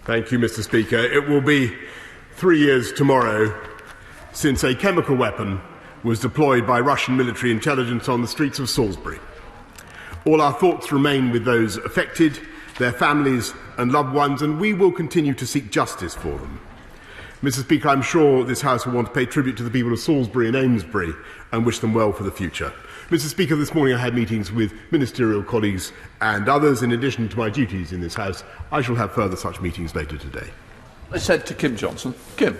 Thank you, Mr. Speaker. It will be 3 years tomorrow since a chemical weapon was deployed by Russian military intelligence on the streets of Salisbury. All our thoughts remain with those affected, their families and loved ones, and we will continue to seek justice for them. Mr. Speaker, I'm sure this House will want to pay tribute to the people of Salisbury and Amesbury and wish them well for the future. Mr. Speaker, this morning I had meetings with ministerial colleagues and others. In addition to my duties in this House, I shall have further such meetings later today. Let's head to Kim Johnson. Kim.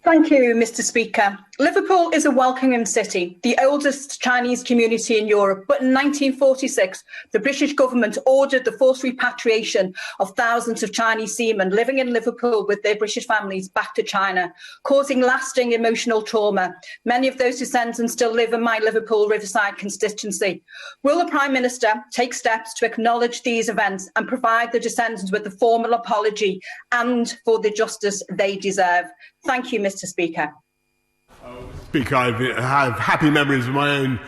Thank you, Mr. Speaker. Liverpool is a welcoming city, the oldest Chinese community in Europe, but in 1946, the British government ordered the forced repatriation of thousands of Chinese seamen living in Liverpool with their British families back to China, causing lasting emotional trauma. Many of those descendants still live in my Liverpool Riverside constituency. Will the Prime Minister take steps to acknowledge these events and provide the descendants with a formal apology and for the justice they deserve? Thank you, Mr. Speaker. Speaker, I have happy memories of my own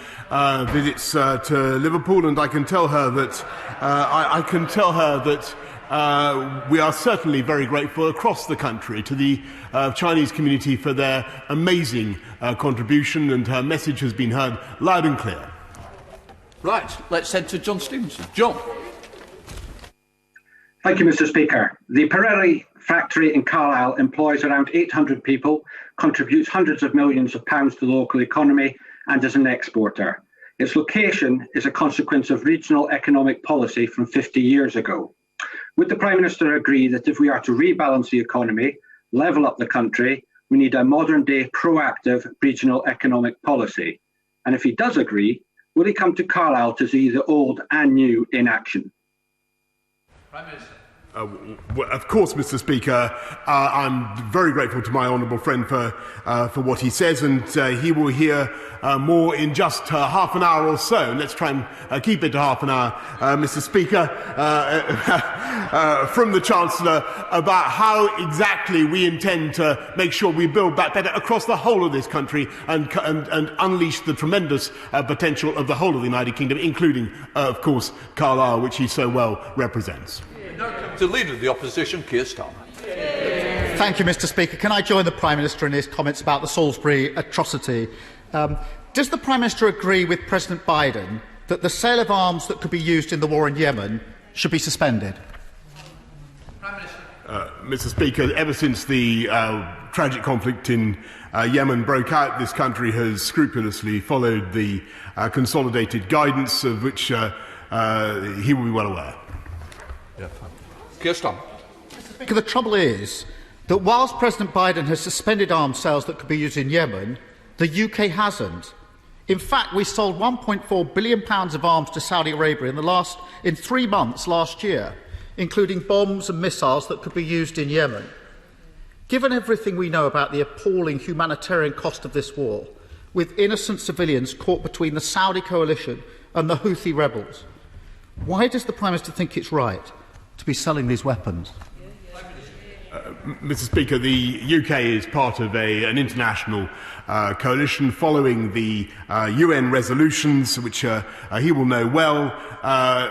visits to Liverpool, and I can tell her that we are certainly very grateful across the country to the Chinese community for their amazing contribution, and her message has been heard loud and clear. Right, let's head to John Stevenson. John. Thank you, Mr. Speaker. The Pirelli factory in Carlisle employs around 800 people, contributes hundreds of millions of pounds to the local economy, and is an exporter. Its location is a consequence of regional economic policy from 50 years ago. Would the Prime Minister agree that if we are to rebalance the economy, level up the country, we need a modern-day proactive regional economic policy? And if he does agree, will he come to Carlisle to see the old and new in action? Prime Minister. Of course, Mr. Speaker, I'm very grateful to my honourable friend for what he says, and he will hear more in just half an hour or so. Let's try and keep it to half an hour, Mr. Speaker, from the Chancellor about how exactly we intend to make sure we build back better across the whole of this country and unleash the tremendous potential of the whole of the United Kingdom, including, of course, Carlisle, which he so well represents. The Leader of the Opposition, Keir Starmer. Thank you, Mr. Speaker. Can I join the Prime Minister in his comments about the Salisbury atrocity? Does the Prime Minister agree with President Biden that the sale of arms that could be used in the war in Yemen should be suspended? Prime Minister. Mr. Speaker, ever since the tragic conflict in Yemen broke out, this country has scrupulously followed the consolidated guidance of which he will be well aware. Yeah, Keir Starmer. The trouble is that whilst President Biden has suspended arms sales that could be used in Yemen, the UK hasn't. In fact, we sold £1.4 billion of arms to Saudi Arabia in 3 months last year, including bombs and missiles that could be used in Yemen. Given everything we know about the appalling humanitarian cost of this war, with innocent civilians caught between the Saudi coalition and the Houthi rebels, why does the Prime Minister think it's right to be selling these weapons? Mr. Speaker, the UK is part of an international coalition following the UN resolutions, which he will know well,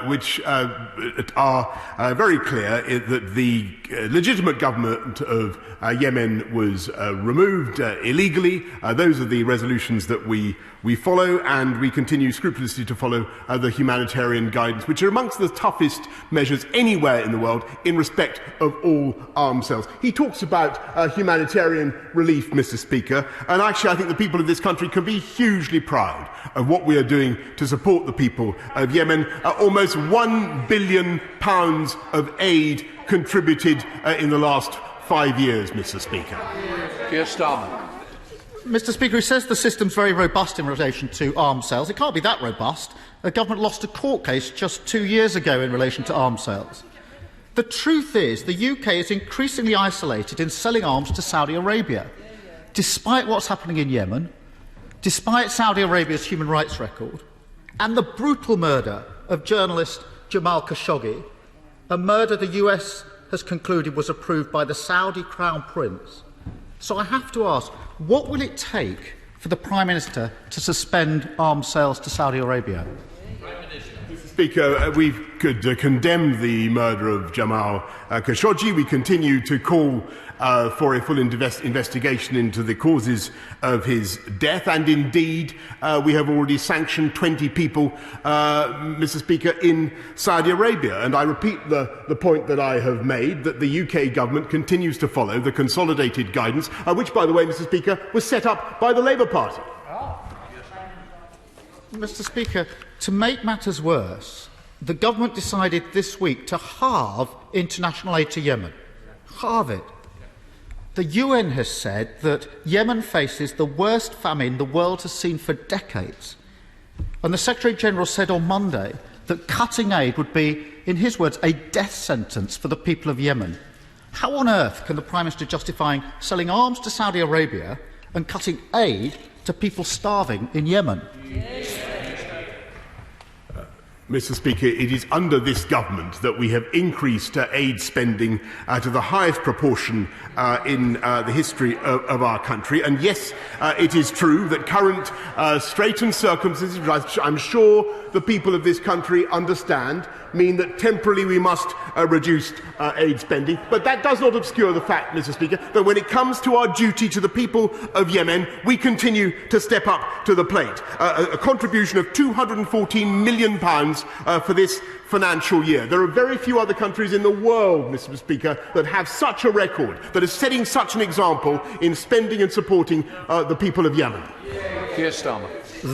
which are very clear that the legitimate government of Yemen was removed illegally. Those are the resolutions that we follow, and we continue scrupulously to follow the humanitarian guidance, which are amongst the toughest measures anywhere in the world in respect of all arms sales. He talks about humanitarian relief, Mr. Speaker, and actually I think the people of this country can be hugely proud of what we are doing to support the people of Yemen. Almost £1 billion of aid contributed in the last 5 years, Mr. Speaker. Keir Starmer. Mr. Speaker, he says the system's very robust in relation to arms sales. It can't be that robust. The government lost a court case just 2 years ago in relation to arms sales. The truth is the UK is increasingly isolated in selling arms to Saudi Arabia. Despite what's happening in Yemen, despite Saudi Arabia's human rights record, and the brutal murder of journalist Jamal Khashoggi, a murder the US has concluded was approved by the Saudi Crown Prince. So I have to ask, what will it take for the Prime Minister to suspend arms sales to Saudi Arabia? Prime Minister. Speaker, we could condemn the murder of Jamal Khashoggi. We continue to call for a full investigation into the causes of his death, and indeed we have already sanctioned 20 people, Mr. Speaker, in Saudi Arabia. And I repeat the point that I have made, that the UK government continues to follow the consolidated guidance, which, by the way, Mr. Speaker, was set up by the Labour Party. Mr. Speaker, to make matters worse, the government decided this week to halve international aid to Yemen. Halve it. The UN has said that Yemen faces the worst famine the world has seen for decades. And the Secretary-General said on Monday that cutting aid would be, in his words, a death sentence for the people of Yemen. How on earth can the Prime Minister justify selling arms to Saudi Arabia and cutting aid to people starving in Yemen? Mr. Speaker, it is under this government that we have increased aid spending to the highest proportion in the history of our country. And yes, it is true that current straitened circumstances, which I'm sure the people of this country understand, mean that temporarily we must reduce aid spending. But that does not obscure the fact, Mr. Speaker, that when it comes to our duty to the people of Yemen, we continue to step up to the plate. A contribution of £214 million for this financial year. There are very few other countries in the world, Mr. Speaker, that have such a record, that is setting such an example in spending and supporting the people of Yemen. Keir Starmer.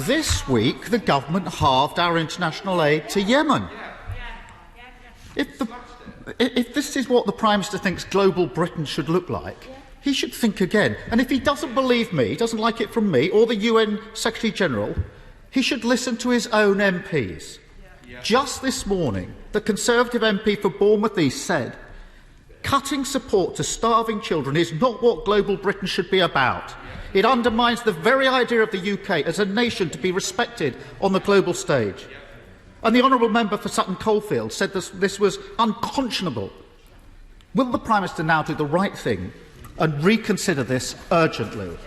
This week, the government halved our international aid to Yemen. If this is what the Prime Minister thinks global Britain should look like, he should think again. And if he doesn't believe me, doesn't like it from me, or the UN Secretary-General, he should listen to his own MPs. Just this morning, the Conservative MP for Bournemouth East said, cutting support to starving children is not what global Britain should be about. It undermines the very idea of the UK as a nation to be respected on the global stage. And the honourable member for Sutton Coldfield said this was unconscionable. Will the Prime Minister now do the right thing and reconsider this urgently?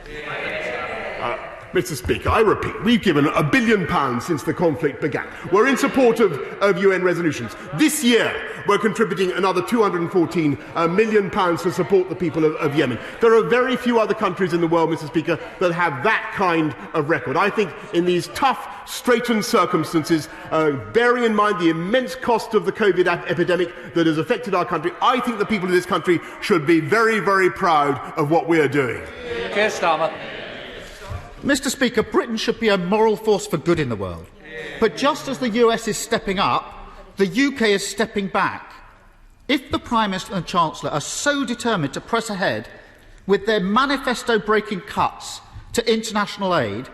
Mr. Speaker, I repeat, we've given £1 billion since the conflict began. We're in support of UN resolutions. This year, we're contributing another £214 million to support the people of Yemen. There are very few other countries in the world, Mr. Speaker, that have that kind of record. I think in these tough, straitened circumstances, bearing in mind the immense cost of the COVID epidemic that has affected our country, I think the people of this country should be very, very proud of what we are doing. Keir Starmer. Mr. Speaker, Britain should be a moral force for good in the world. But just as the US is stepping up, the UK is stepping back. If the Prime Minister and Chancellor are so determined to press ahead with their manifesto-breaking cuts to international aid,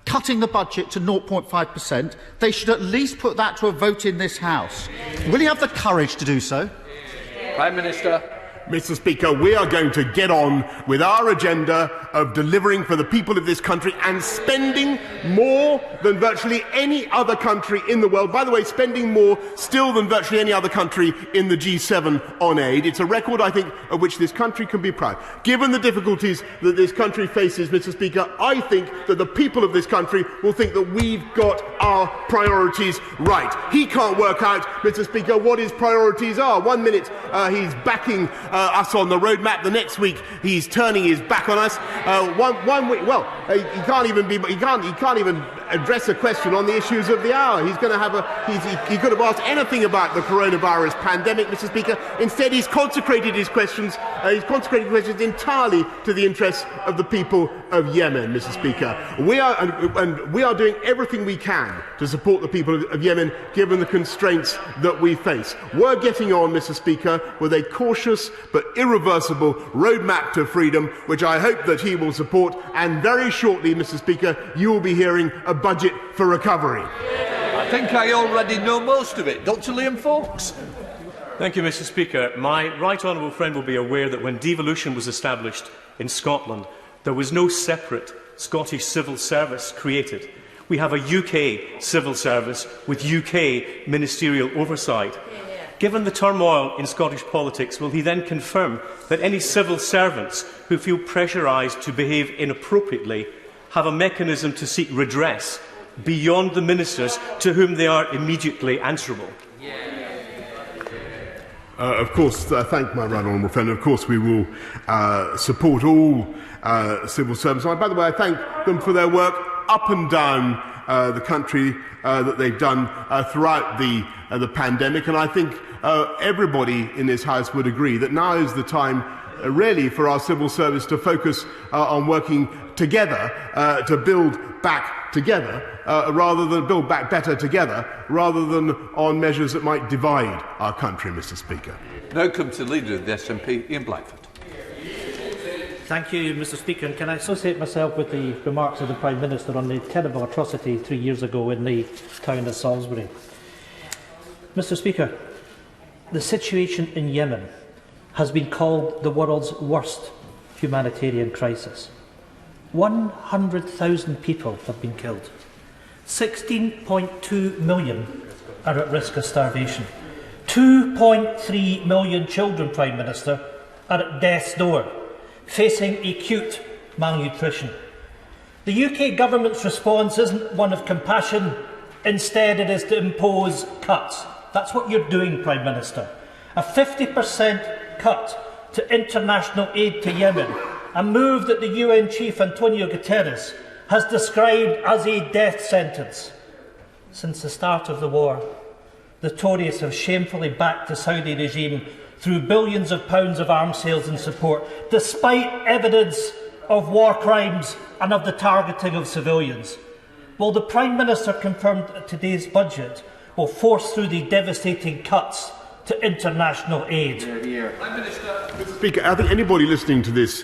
cutting the budget to 0.5%, they should at least put that to a vote in this House. Will he have the courage to do so? Prime Minister. Mr. Speaker, we are going to get on with our agenda of delivering for the people of this country and spending more than virtually any other country in the world. By the way, spending more still than virtually any other country in the G7 on aid. It's a record, I think, of which this country can be proud. Given the difficulties that this country faces, Mr. Speaker, I think that the people of this country will think that we've got our priorities right. He can't work out, Mr. Speaker, what his priorities are. 1 minute he's backing us on the roadmap. The next week he's turning his back on us. 1 week, well, he can't even address a question on the issues of the hour. He's going to have he could have asked anything about the coronavirus pandemic, Mr. Speaker. Instead, he's consecrated his questions. Entirely to the interests of the people of Yemen, Mr. Speaker. We are doing everything we can to support the people of Yemen, given the constraints that we face. We're getting on, Mr. Speaker, with a cautious but irreversible roadmap to freedom, which I hope that he will support. And very shortly, Mr. Speaker, you will be hearing a budget for recovery. I think I already know most of it. Dr. Liam Foulkes. Thank you, Mr. Speaker. My right honourable friend will be aware that when devolution was established in Scotland, there was no separate Scottish civil service created. We have a UK civil service with UK ministerial oversight. Given the turmoil in Scottish politics, will he then confirm that any civil servants who feel pressurised to behave inappropriately have a mechanism to seek redress beyond the ministers to whom they are immediately answerable. Of course, thank my right honourable friend. Of course, we will support all civil servants. By the way, I thank them for their work up and down the country that they've done throughout the pandemic. And I think everybody in this House would agree that now is the time, really, for our civil service to focus on working together to build back together, rather than build back better together, rather than on measures that might divide our country, Mr. Speaker. Now come to the Leader of the SNP, Ian Blackford. Thank you, Mr. Speaker. And can I associate myself with the remarks of the Prime Minister on the terrible atrocity 3 years ago in the town of Salisbury? Mr. Speaker, the situation in Yemen has been called the world's worst humanitarian crisis. 100,000 people have been killed. 16.2 million are at risk of starvation. 2.3 million children, Prime Minister, are at death's door, facing acute malnutrition. The UK government's response isn't one of compassion. Instead, it is to impose cuts. That's what you're doing, Prime Minister. A 50% cut to international aid to Yemen, a move that the UN chief Antonio Guterres has described as a death sentence. Since the start of the war, the Tories have shamefully backed the Saudi regime through billions of pounds of arms sales and support, despite evidence of war crimes and of the targeting of civilians. Well, the Prime Minister confirmed that today's budget will force through the devastating cuts to international aid. Mr. Speaker, I think anybody listening to this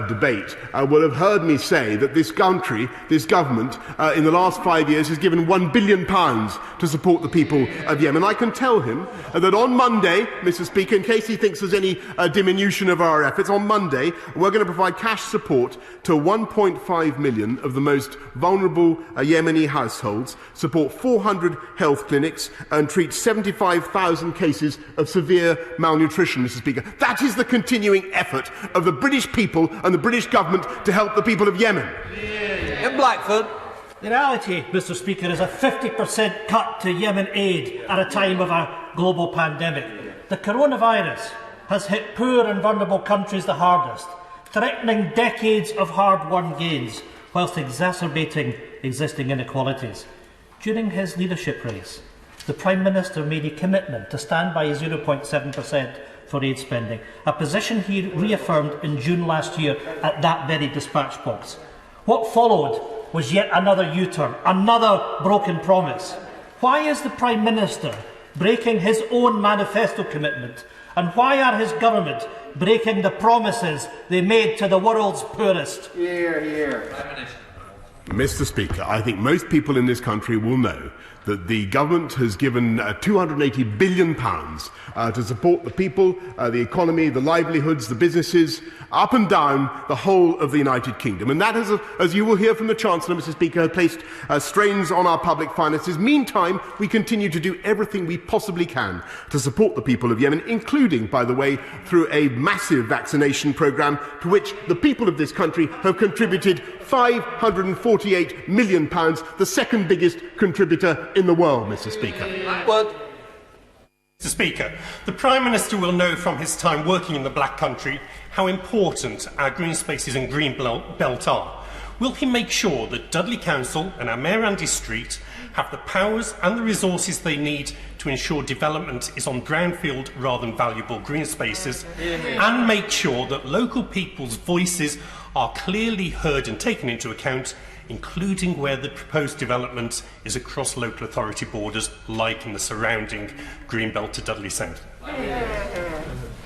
debate will have heard me say that this country, this government, in the last 5 years has given £1 billion to support the people of Yemen. I can tell him that on Monday, Mr. Speaker, in case he thinks there's any diminution of our efforts, on Monday we're going to provide cash support to 1.5 million of the most vulnerable Yemeni households, support 400 health clinics and treat 75,000 cases of severe malnutrition, Mr. Speaker. That is the continuing effort of the British people and the British government to help the people of Yemen. In Blackford. The reality, Mr. Speaker, is a 50% cut to Yemen aid at a time of a global pandemic. The coronavirus has hit poor and vulnerable countries the hardest, threatening decades of hard-won gains whilst exacerbating existing inequalities. During his leadership race, the Prime Minister made a commitment to stand by 0.7% for aid spending, a position he reaffirmed in June last year at that very dispatch box. What followed was yet another U-turn, another broken promise. Why is the Prime Minister breaking his own manifesto commitment, and why are his government breaking the promises they made to the world's poorest? Hear, hear. Mr. Speaker, I think most people in this country will know that the government has given £280 billion to support the people, the economy, the livelihoods, the businesses, up and down the whole of the United Kingdom. And that has, as you will hear from the Chancellor, Mr. Speaker, placed strains on our public finances. Meantime, we continue to do everything we possibly can to support the people of Yemen, including, by the way, through a massive vaccination programme to which the people of this country have contributed £548 million, the second biggest contributor in the world, Mr. Speaker. Well, Mr. Speaker, the Prime Minister will know from his time working in the Black Country how important our green spaces and green belt are. Will he make sure that Dudley Council and our Mayor Andy Street have the powers and the resources they need to ensure development is on brownfield rather than valuable green spaces, and make sure that local people's voices are clearly heard and taken into account, including where the proposed development is across local authority borders, like in the surrounding Greenbelt to Dudley South?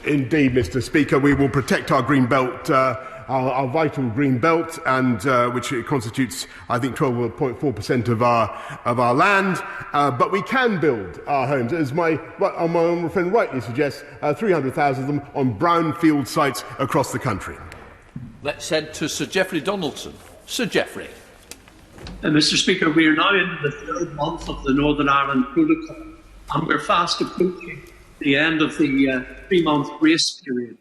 Indeed, Mr. Speaker, we will protect our green belt, our vital green belt, and which constitutes, I think, 12.4% of our land. But we can build our homes, as my honourable friend rightly suggests, 300,000 of them on brownfield sites across the country. let's head to Sir Jeffrey Donaldson. Sir Jeffrey. Mr. Speaker, we are now in the third month of the Northern Ireland Protocol, and we're fast approaching the end of the 3-month grace period.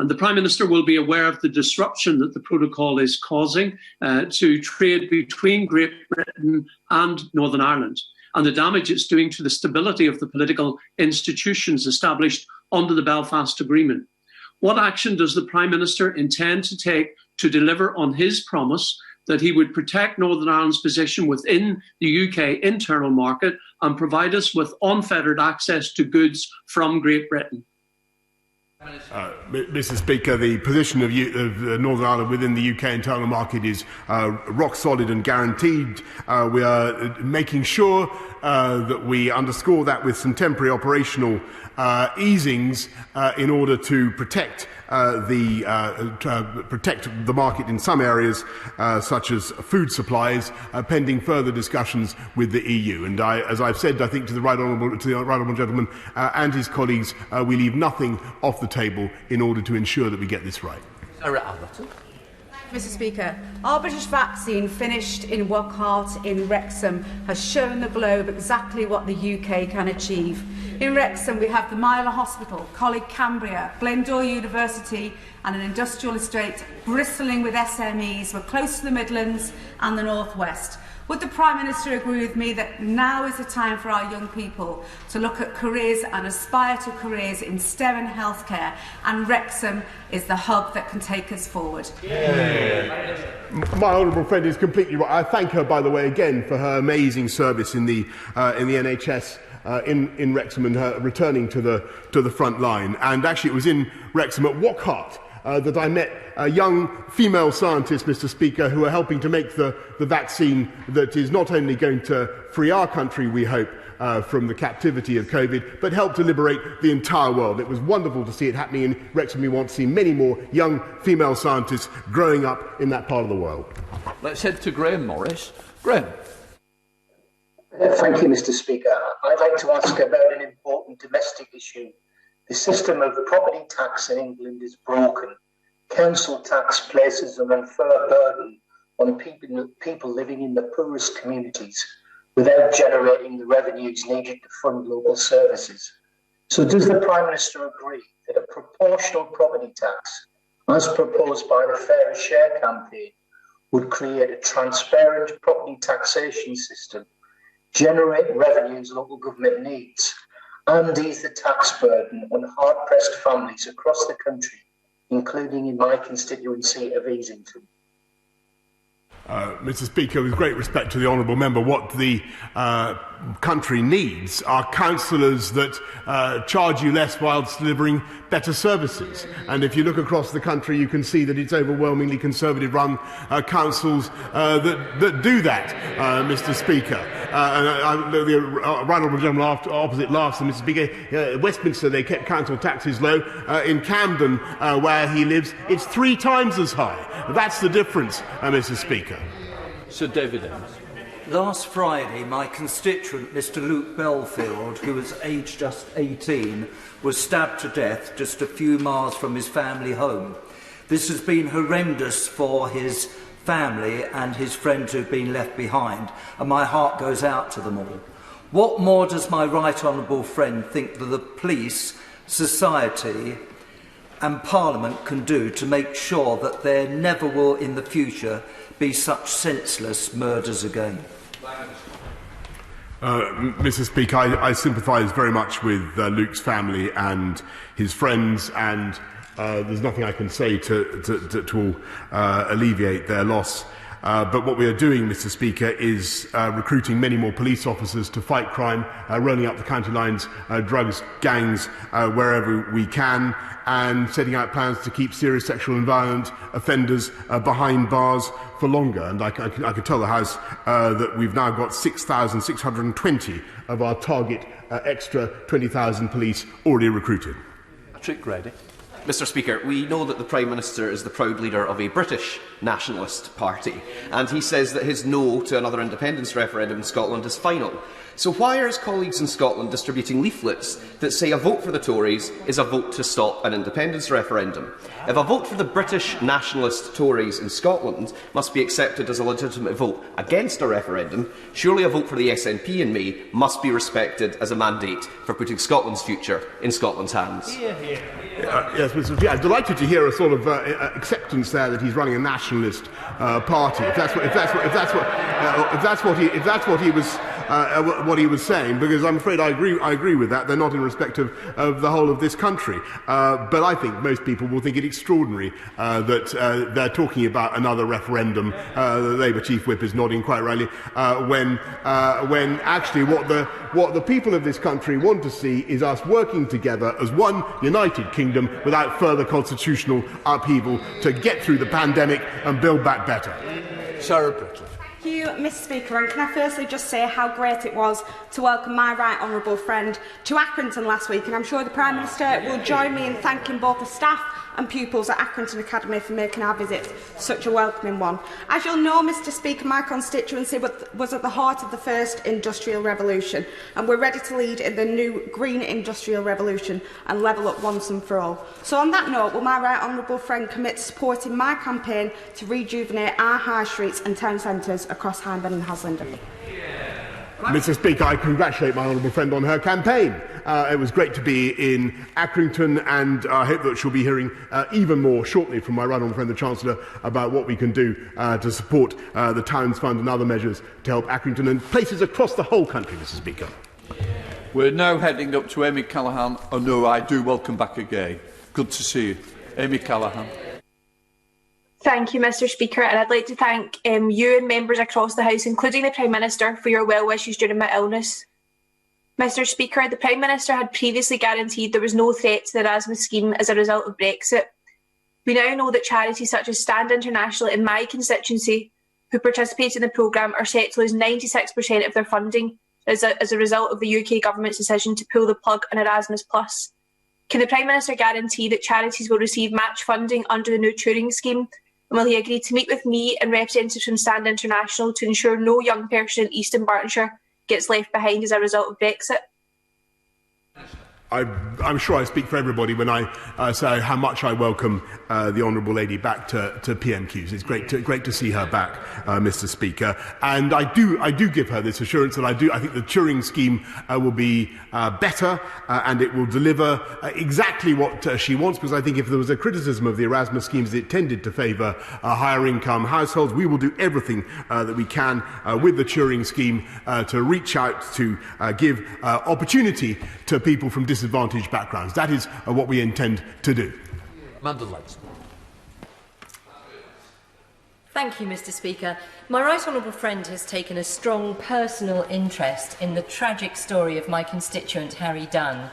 And the Prime Minister will be aware of the disruption that the protocol is causing to trade between Great Britain and Northern Ireland, and the damage it's doing to the stability of the political institutions established under the Belfast Agreement. What action does the Prime Minister intend to take to deliver on his promise that he would protect Northern Ireland's position within the UK internal market and provide us with unfettered access to goods from Great Britain? Mr. Speaker, the position of Northern Ireland within the UK internal market is rock solid and guaranteed. We are making sure that we underscore that with some temporary operational easings in order to protect the market in some areas, such as food supplies, pending further discussions with the EU. And as I've said, I think to the right honourable gentleman and his colleagues, we leave nothing off the table in order to ensure that we get this right. Sara Atherton. Mr. Speaker, our British vaccine finished in Wockhardt in Wrexham has shown the globe exactly what the UK can achieve. In Wrexham we have the Myler Hospital, Coleg Cambria, Glendower University and an industrial estate bristling with SMEs. We're close to the Midlands and the North West. Would the Prime Minister agree with me that now is the time for our young people to look at careers and aspire to careers in STEM and healthcare, and Wrexham is the hub that can take us forward? Yeah. My honourable friend is completely right. I thank her, by the way, again for her amazing service in the NHS in Wrexham and her returning to the front line. And actually, it was in Wrexham at Wockhardt that I met young female scientists, Mr. Speaker, who are helping to make the vaccine that is not only going to free our country, we hope, from the captivity of COVID, but help to liberate the entire world. It was wonderful to see it happening in Wrexham. We want to see many more young female scientists growing up in that part of the world. Let's head to Grahame Morris. Grahame. Thank you, Mr. Speaker. I'd like to ask about an important domestic issue. The system of the property tax in England is broken. Council tax places an unfair burden on people living in the poorest communities without generating the revenues needed to fund local services. So does the Prime Minister agree that a proportional property tax, as proposed by the Fairer Share campaign, would create a transparent property taxation system, generate revenues local government needs, and ease the tax burden on hard-pressed families across the country, including in my constituency of Easington? Mr. Speaker, with great respect to the honourable member, what the country needs are councillors that charge you less whilst delivering better services. And if you look across the country, you can see that it's overwhelmingly Conservative-run councils that do that, Mr. Speaker. The right honourable gentleman opposite laughs, and Mr. Speaker, Westminster, they kept council taxes low. In Camden, where he lives, it's 3 times as high. That's the difference, Mr. Speaker. Sir David Amess. Last Friday, my constituent, Mr. Luke Belfield, who was aged just 18, was stabbed to death just a few miles from his family home. This has been horrendous for his family and his friends who've been left behind, and my heart goes out to them all. What more does my right honourable friend think that the police, society and Parliament can do to make sure that there never will in the future be such senseless murders again? Mr. Speaker, I sympathise very much with Luke's family and his friends, and there's nothing I can say to alleviate their loss. But what we are doing, Mr. Speaker, is recruiting many more police officers to fight crime, rolling up the county lines, drugs, gangs, wherever we can, and setting out plans to keep serious sexual and violent offenders behind bars for longer. And I can tell the House that we've now got 6,620 of our target extra 20,000 police already recruited. Patrick Grady. Mr. Speaker, we know that the Prime Minister is the proud leader of a British nationalist party, and he says that his no to another independence referendum in Scotland is final. So why are his colleagues in Scotland distributing leaflets that say a vote for the Tories is a vote to stop an independence referendum? If a vote for the British nationalist Tories in Scotland must be accepted as a legitimate vote against a referendum, surely a vote for the SNP in May must be respected as a mandate for putting Scotland's future in Scotland's hands. Yes, Mr. Speaker, I'm delighted to hear a sort of acceptance there that he's running a nationalist party. If that's what he was saying, because I'm afraid I agree with that. They're not in respect of the whole of this country. But I think most people will think it extraordinary that they're talking about another referendum. The Labour Chief Whip is nodding quite rightly when actually what the people of this country want to see is us working together as one united kingdom without further constitutional upheaval to get through the pandemic and build back better. Sara Britcliffe. Thank you, Mr. Speaker, and can I firstly just say how great it was to welcome my right honourable friend to Accrington last week, and I'm sure the Prime Minister will join me in thanking both the staff and pupils at Accrington Academy for making our visit such a welcoming one. As you'll know, Mr. Speaker, my constituency was at the heart of the first industrial revolution, and we're ready to lead in the new green industrial revolution and level up once and for all. So on that note, will my right honourable friend commit to supporting my campaign to rejuvenate our high streets and town centres across Hindburn and Haslingden? Mr. Speaker, I congratulate my honourable friend on her campaign. It was great to be in Accrington, and I hope that she'll be hearing even more shortly from my right honourable friend, the Chancellor, about what we can do to support the Towns Fund and other measures to help Accrington and places across the whole country, Mr. Speaker. We're now heading up to Amy Callaghan. Oh no, I do welcome back again. Good to see you. Amy Callaghan. Thank you, Mr. Speaker, and I'd like to thank you and members across the House, including the Prime Minister, for your well wishes during my illness. Mr. Speaker, the Prime Minister had previously guaranteed there was no threat to the Erasmus scheme as a result of Brexit. We now know that charities such as Stand International in my constituency, who participate in the programme, are set to lose 96% of their funding as a result of the UK Government's decision to pull the plug on Erasmus+. Can the Prime Minister guarantee that charities will receive match funding under the new Turing scheme? And will he agree to meet with me and representatives from Stand International to ensure no young person in East Bartonshire gets left behind as a result of Brexit? I'm sure I speak for everybody when I say how much I welcome the Honourable Lady back to PMQs. It's great to see her back, Mr. Speaker. And I do give her this assurance that I think the Turing scheme will be better and it will deliver exactly what she wants, because I think if there was a criticism of the Erasmus schemes, it tended to favour higher income households. We will do everything that we can with the Turing scheme to reach out to give opportunity to people from disadvantaged backgrounds. That is what we intend to do. Thank you, Mr. Speaker. My right honourable friend has taken a strong personal interest in the tragic story of my constituent Harry Dunn.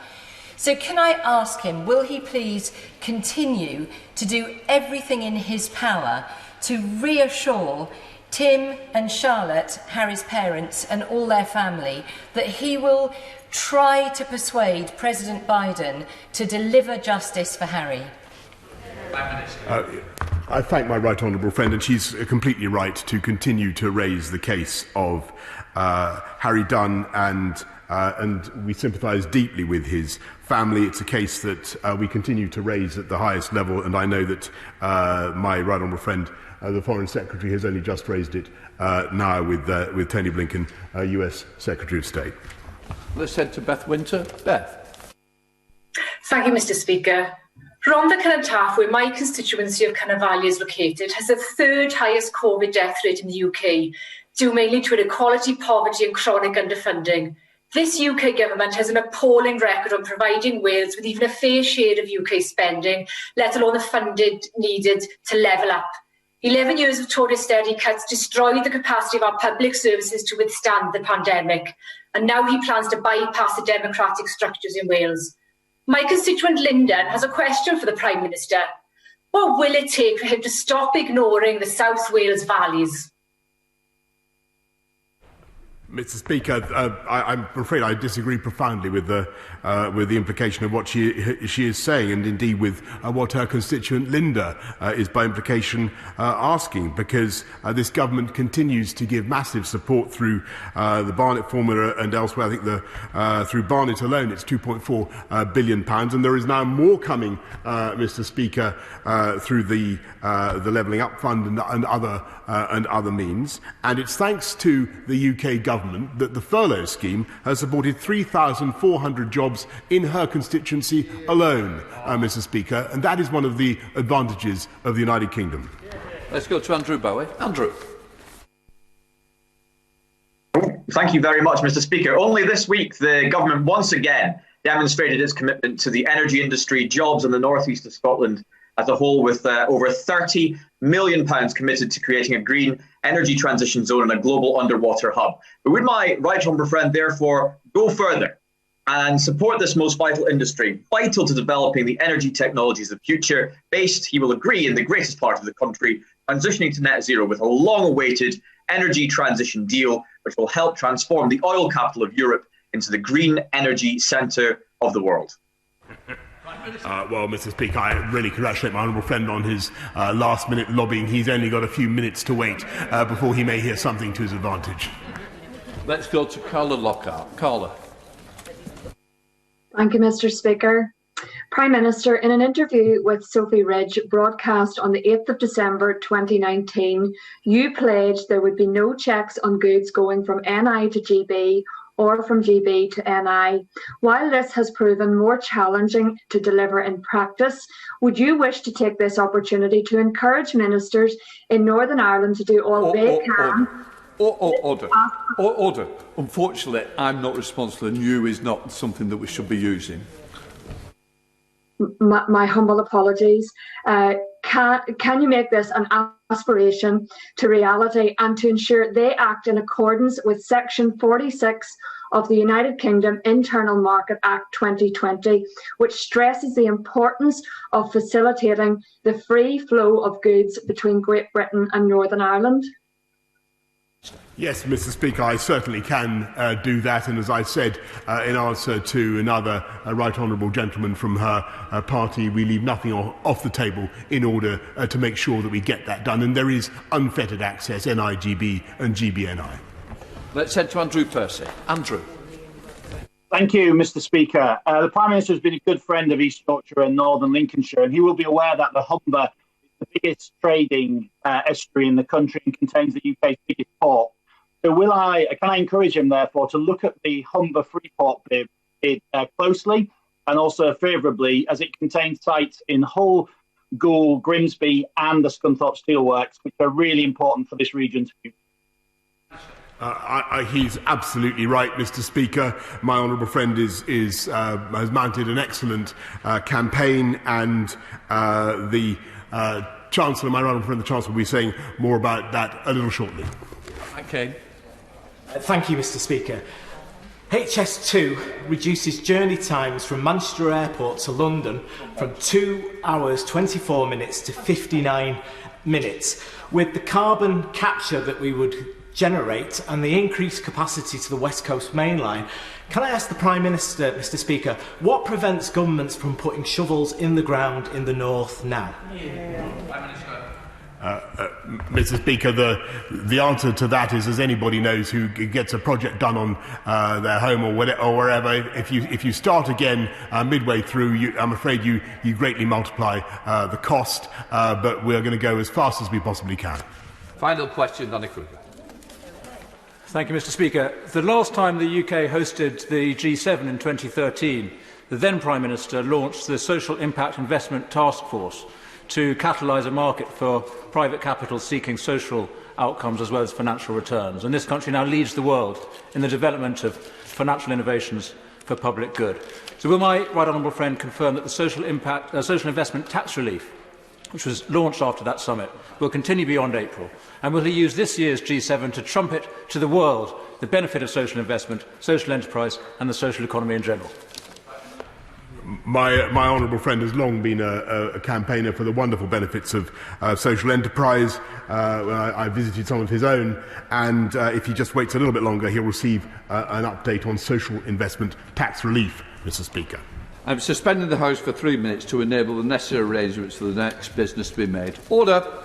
So can I ask him, will he please continue to do everything in his power to reassure Tim and Charlotte, Harry's parents, and all their family, that he will try to persuade President Biden to deliver justice for Harry? I thank my right honourable friend, and she's completely right to continue to raise the case of Harry Dunn, and we sympathise deeply with his family. It's a case that we continue to raise at the highest level, and I know that my right honourable friend, the Foreign Secretary, has only just raised it now with Tony Blinken, US Secretary of State. Let's head to Beth Winter. Beth. Thank you, Mr. Speaker. Rhondda Cynon-Taf, where my constituency of Cynarfalli is located, has the third highest COVID death rate in the UK, due mainly to inequality, poverty and chronic underfunding. This UK government has an appalling record on providing Wales with even a fair share of UK spending, let alone the funding needed to level up. 11 years of Tory austerity cuts destroyed the capacity of our public services to withstand the pandemic, and now he plans to bypass the democratic structures in Wales. My constituent Lyndon has a question for the Prime Minister. What will it take for him to stop ignoring the South Wales valleys? Mr. Speaker, I'm afraid I disagree profoundly with the implication of what she is saying, and indeed with what her constituent Linda is by implication asking, because this government continues to give massive support through the Barnett formula and elsewhere. I think through Barnett alone it's £2.4 billion, and there is now more coming, Mr. Speaker, through the Levelling Up Fund and other means. And it's thanks to the UK government that the furlough scheme has supported 3,400 jobs in her constituency alone, Mr. Speaker, and that is one of the advantages of the United Kingdom. Let's go to Andrew Bowie. Andrew. Thank you very much, Mr. Speaker. Only this week, the government once again demonstrated its commitment to the energy industry, jobs in the northeast of Scotland as a whole, with over £30 million committed to creating a green energy transition zone and a global underwater hub. But would my right honourable friend therefore go further and support this most vital industry, vital to developing the energy technologies of the future, based, he will agree, in the greatest part of the country, transitioning to net zero with a long-awaited energy transition deal, which will help transform the oil capital of Europe into the green energy centre of the world? Well, Mr. Speaker, I really congratulate my honourable friend on his last-minute lobbying. He's only got a few minutes to wait before he may hear something to his advantage. Let's go to Carla Lockhart. Carla. Thank you, Mr. Speaker. Prime Minister, in an interview with Sophie Ridge broadcast on the 8th of December 2019, you pledged there would be no checks on goods going from NI to GB or from GB to NI. While this has proven more challenging to deliver in practice, would you wish to take this opportunity to encourage ministers in Northern Ireland to do all they can? Order. Unfortunately, I'm not responsible, and you is not something that we should be using. My humble apologies. Can you make this an aspiration to reality and to ensure they act in accordance with Section 46 of the United Kingdom Internal Market Act 2020, which stresses the importance of facilitating the free flow of goods between Great Britain and Northern Ireland? Yes, Mr. Speaker, I certainly can do that, and as I said in answer to another right honourable gentleman from her party, we leave nothing off the table in order to make sure that we get that done, and there is unfettered access, NIGB and GBNI. Let's head to Andrew Percy. Andrew. Thank you, Mr. Speaker. The Prime Minister has been a good friend of East Yorkshire and Northern Lincolnshire, and he will be aware that the Humber is the biggest trading estuary in the country and contains the UK's biggest port. So can I encourage him, therefore, to look at the Humber Freeport bid closely and also favourably, as it contains sites in Hull, Goole, Grimsby and the Scunthorpe Steelworks, which are really important for this region too. He's absolutely right, Mr. Speaker. My honourable friend has mounted an excellent campaign, and the Chancellor, my honourable friend, the Chancellor, will be saying more about that a little shortly. Okay. Thank you, Mr. Speaker. HS2 reduces journey times from Manchester Airport to London from 2 hours 24 minutes to 59 minutes. With the carbon capture that we would generate and the increased capacity to the West Coast Main Line, can I ask the Prime Minister, Mr. Speaker, what prevents governments from putting shovels in the ground in the north now? Mr. Speaker, the answer to that is, as anybody knows who gets a project done on their home or wherever, if you start again midway through, I'm afraid you greatly multiply the cost, but we're going to go as fast as we possibly can. Final question, Danny Kruger. Thank you, Mr. Speaker. The last time the UK hosted the G7 in 2013, the then Prime Minister launched the Social Impact Investment Task Force to catalyse a market for private capital seeking social outcomes as well as financial returns. And this country now leads the world in the development of financial innovations for public good. So will my right honourable friend confirm that the social investment tax relief, which was launched after that summit, will continue beyond April? And will he use this year's G7 to trumpet to the world the benefit of social investment, social enterprise and the social economy in general? My honourable friend has long been a campaigner for the wonderful benefits of social enterprise. I visited some of his own, and if he just waits a little bit longer, he'll receive an update on social investment tax relief, Mr. Speaker. I'm suspending the House for 3 minutes to enable the necessary arrangements for the next business to be made. Order.